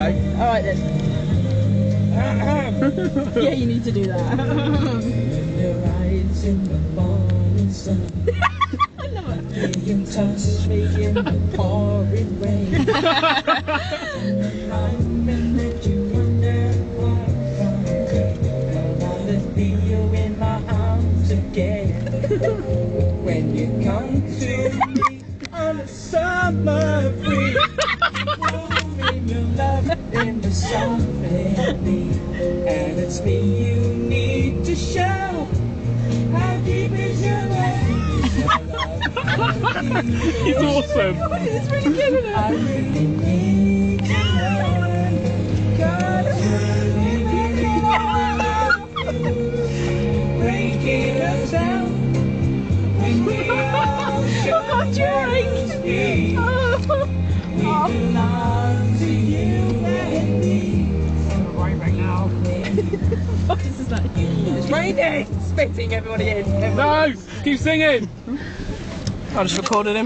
Alright then. Yeah, you need to do that. I love it. When you come to me on a summer breeze, moving your love in the softly, and it's me you need to show. How deep is your love? He's awesome. It's really good, isn't it? I really need to know. 'Cause you're breaking us out. When we all show we belong to you and me. Right back now. This is like, it's raining! Spitting everybody in. No! Keep singing! I just recorded him.